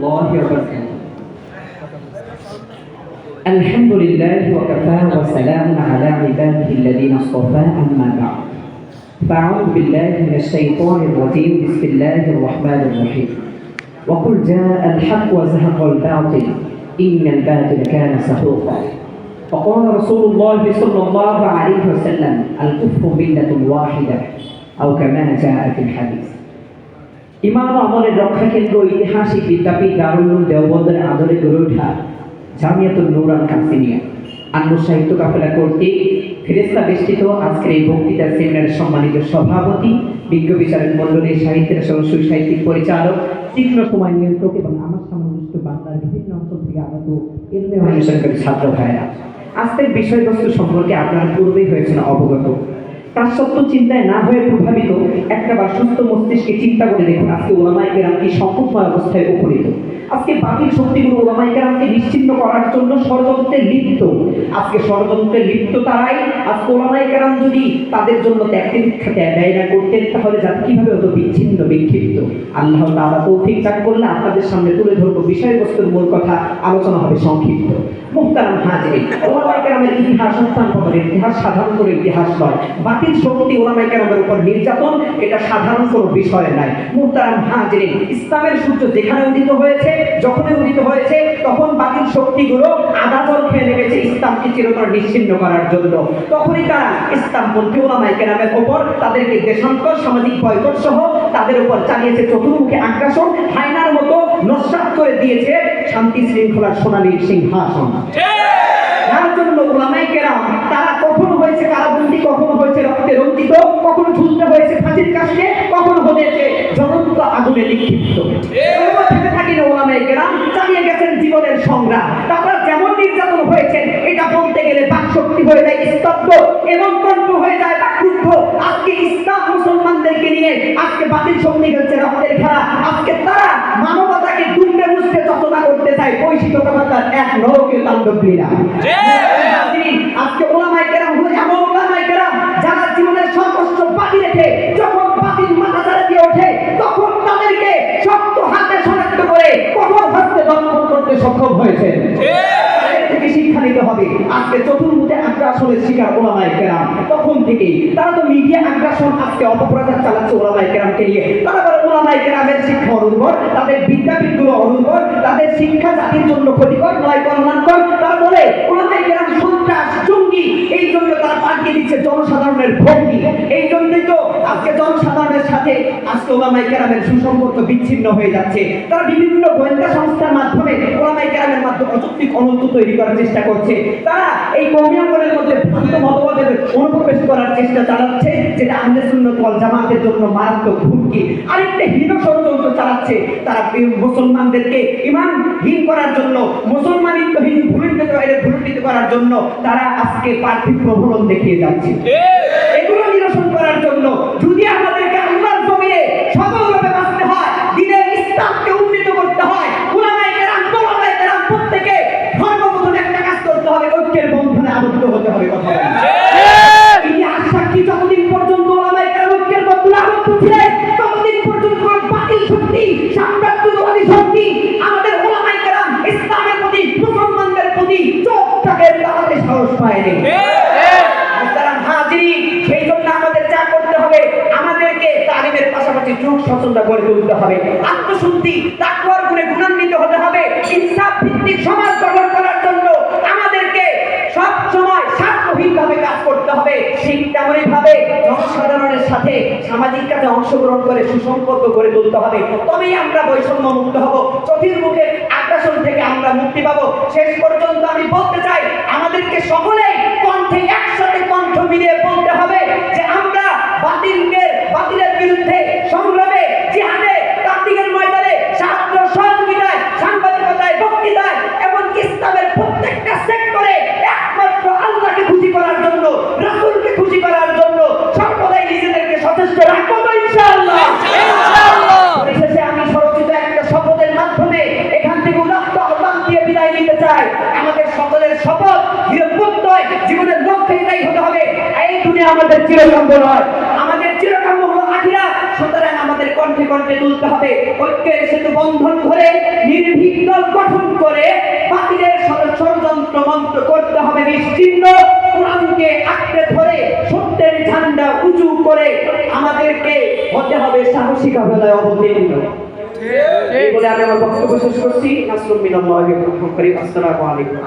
الله وبركاته. الحمد لله وكفى وسلام على عباده الذين اصطفى أما بعد. فأعوذ بالله من الشيطان الرجيم. بسم الله الرحمن الرحيم. وقل جاء الحق وزهق الباطل إن الباطل كان زهوقا. وقال رسول الله صلى الله عليه وسلم الكفر ملة واحدة أو كما جاء في الحديث. ইমান ও আমলের রক্ষা কেন্দ্র ঐতিহাসিক বিদ্যাপীঠ দারুল উলুম দেওবন্দের আদরে গড়ে ওঠা জামিয়াতুন নূর আল কাসিমিয়া আনন্দ সাহিত্য কাফেলা কর্তৃক ফেরেশতা বেষ্টিত আজকের এই বক্তৃতা সেমিনারের সম্মানিত সভাপতি, বিজ্ঞ বিচারক মণ্ডলীর সাহিত্যের সদস্য, সাহিত্যিক পরিচালক, তীক্ষ্ণ সময় নিয়ন্ত্রক এবং আমার সামঞ্জস্য বাংলার বিভিন্ন অঞ্চল থেকে আগত ইলমে অনুসরণকারী ছাত্র ভাইরা, আজকের বিষয়বস্তু সম্পর্কে আপনারা পূর্বেই হয়েছেন অবগত। পাশ্চাত্য চিন্তায় না হয়ে প্রভাবিত একটা বা সুস্থ মস্তিষ্কে চিন্তা করে দেখুন আজকে ওলামায়ে কেরাম কি সংকটময় অবস্থায় উপনীত। আজকে বাতিল শক্তিগুলো ওলামায়ে কেরামকে নিশ্চিহ্ন করার জন্য ষড়যন্ত্রে লিপ্ত। আজকে ষড়যন্ত্রে লিপ্ত তারাই। আজকে ওলামায়ে কেরাম যদি তাদের জন্য ত্যাগ ব্যয় না করতেন তাহলে জাতি কিভাবে হতো বিচ্ছিন্ন, বিক্ষিপ্ত। আল্লাহ তাআলা তৌফিক দান করলে আপনাদের সামনে তুলে ধরবো বিষয়বস্তুর মূল কথা, আলোচনা হবে সংক্ষিপ্ত। মুহতারাম হাজিরিন, ওলামায়ে কেরামের ইতিহাস অত্যন্ত ইতিহাস সাধারণ করে ইতিহাস নয়। বাতিল শক্তি ওলামায়ে কেরামের উপর নির্যাতন এটা সাধারণ কোনো বিষয় নয়। মুহতারাম হাজিরিন, ইসলামের সূর্য যেখানে উদিত হয়েছে, যখনই উদিত হয়েছে তখন বাতিল শক্তিগুলো আদাজল খেয়ে নেমেছে ইসলামকে চিরতরে নিশ্চিহ্ন করার জন্য। তখনই তারা ইসলামপন্থী ওলামায়ে কেরামের উপর তাদেরকে দেশান্তর, সামাজিক বয়কট সহ তাদের উপর চালিয়েছে চতুর্মুখী আগ্রাসন, হায়নার মতো নস্যাৎ করে দিয়েছে শান্তি শৃঙ্খলার সোনালী সিংহাসন। তার জন্য ওলামায়ে কেরাম তারা কখনো হয়েছে কারাবন্দী, কখনো হয়েছে রক্তে রঞ্জিত, কখনো ঝুলতে হয়েছে ফাঁসির কাছে, কখনো হয়েছে জ্বলন্ত আগুনে নিক্ষিপ্ত। থেমে থাকেনি ওলামায়ে কেরাম, চালিয়ে গেছেন জীবনের সংগ্রাম। তারা যেমন নির্যাতন হয়েছেন এটা বলতে গেলে বাকশক্তি হয়ে যায় স্তব্ধ এবং কণ্ঠ হয়ে যায় বাকরুদ্ধ। আজকে ইসলাম মুসলমানদেরকে নিয়ে আজকে বাতিল শক্তি খেলছে রক্তের খেলা। আজকে তারা মানবতাকে দুমড়ে মুছতে যতটা করতে চায় বৈশ্বিকতার এক নরকীয় তাণ্ডব ক্রীড়া। আজকে ওলামায়ে কেরাম হলো এমন ওলামায়ে কেরাম যারা জীবনের সর্বস্ব বাজি রেখে যখন বাতিল মাথা চাড়া দিয়ে ওঠে তখন তাদেরকে শক্ত হাতে শনাক্ত করে কঠোর হস্তে দমন করতে সক্ষম হয়েছে। থেকে শিক্ষা নিতে হবে। আজকে চতুর্মুখী আগ্রাসনের শিকার ওলামায়ে কেরাম তখন থেকেই। তারা তো মিডিয়া আগ্রাসন আজকে অপপ্রচার চালাচ্ছে ওলামায়ে কেরামকে নিয়ে। তারা বলে ওলামায়ে কেরামের শিক্ষা অনুর্বর, তাদের বিদ্যাপীঠগুলো অনুর্বর, তাদের শিক্ষা জাতির জন্য ক্ষতিকর নয় কল্যাণকর। তারা বলে ওলামায়ে কেরাম সন্ত্রাস, জঙ্গি। এই জন্য তারা পাঠিয়ে দিচ্ছে জনসাধারণের ভক্তি। এই জন্যই তো আজকে জনসাধারণের সাথে আজকে ওলামায়ে কেরামের সুসম্পর্ক বিচ্ছিন্ন হয়ে যাচ্ছে। তারা বিভিন্ন গোয়েন্দা সংস্থার মাধ্যমে ওলামায়ে কেরামের মাধ্যমে অযৌক্তিক অনন্ত তৈরি করার চেষ্টা করছে। তারা এই কওমি আন্দোলনের মধ্যে ভ্রান্ত মতবাদের অনুপ্রবেশ করার চেষ্টা চালাচ্ছে, যেটা আহলে সুন্নাত ওয়াল জামাতের জন্য মারাত্মক হুমকি। আরেকটা হীন ষড়যন্ত্র চালাচ্ছে তারা মুসলমানদেরকে ঈমানহীন করার জন্য, মুসলমানিত্বহীন ভুলুণ্ঠিত করার জন্য তারা আজকে পার্থিব প্রবলন দেখিয়ে যাচ্ছে। এগুলো নিরসন করার জন্য যদি আমাদেরকে আল্লাহর জমিনে সফলভাবে বাঁচতে হয়, দ্বীনের ইসলামকে উন্নীত করতে হয়, ওলামায়ে কেরাম প্রত্যেকে সর্বপ্রথম একটা কাজ করতে হবে, ঐক্যের বন্ধনে আবদ্ধ হতে হবে। কথা বলেন ইতিহাস সাক্ষী, যতদিন পর্যন্ত ওলামায়ে কেরাম ঐক্যের বন্ধনে আবদ্ধ ছিলেন ততদিন পর্যন্ত বাতিল শক্তি, সাম্রাজ্যবাদী শক্তি আমাদের ওলামায়ে কেরাম ইসলামের প্রতি, মুসলমানদের প্রতি চোখটাকে তাড়াতে সাহস পায়নি। সেই জন্য আমাদের যা করতে হবে, আমাদেরকে তালিমের পাশাপাশি যুগ সচেতনতা গড়ে তুলতে হবে, আত্মশুদ্ধি তাকওয়ার গুণে গুণান্বিত হতে হবে। ইনসাফ ভিত্তিক সমাজ গঠন করার জন্য আমাদেরকে সব সময় সার্বজনীনভাবে কাজ করতে হবে। ঠিক তেমনি ভাবে জনসাধারণের সাথে সামাজিক কাজে অংশগ্রহণ করে সুসম্পর্ক গড়ে তুলতে হবে। তবেই আমরা বৈষম্য মুক্ত হব, চতুর্মুখে আগ্রাসন থেকে আমরা মুক্তি পাবো। শেষ পর্যন্ত আমি বলতে চাই, আমাদেরকে সকলেই কণ্ঠে একসাথে কণ্ঠ মিলিয়ে বলতে হবে যে আমরা বাতিলের বিরুদ্ধে সংগ্রামে, জিহাদে, তাবলীগের ময়দানে, ছাত্র সহযোগিতায়, সাংবাদিকতায়, বক্তৃতায় এবং ইসলামের প্রত্যেকটা সেক্টরে একমাত্র আল্লাহকে খুশি করার জন্য, রাসূলকে খুশি করার জন্য সর্বদাই নিজেদেরকে সচেষ্ট রাখবো ইনশাআল্লাহ। পরিশেষে আমি স্বরচিত একটা শপথের মাধ্যমে এখান থেকে উদাত্ত আহ্বান দিয়ে বিদায় নিতে চাই। আমাদের সকলের শপথ নিরপেক্ষ জীবনের লক্ষ্য এটাই হতে হবে, এই দুনিয়া আমাদের চিরকাম্য নয়, আমাদের চিরকাম্য হলো আখিরাত। সুতরাং আমাদের কণ্ঠে কণ্ঠে তুলতে হবে, ঐক্যের সেতু বন্ধন করে নির্ভীক দল গঠন করে বাতিলের ষড়যন্ত্র মন্ত্র করতে হবে নিশ্চিন্ন। কোরআনকে আঁকড়ে ধরে সত্যের ঝান্ডা উঁচু করে আমাদেরকে হতে হবে সাহসী কাফেলায় অবতীর্ণ। এই বলে আমি আমার বক্তব্য শেষ করছি। নাসরুল মিনাল্লাহি ওয়া ফাতহুন করিম। আসসালামু আলাইকুম।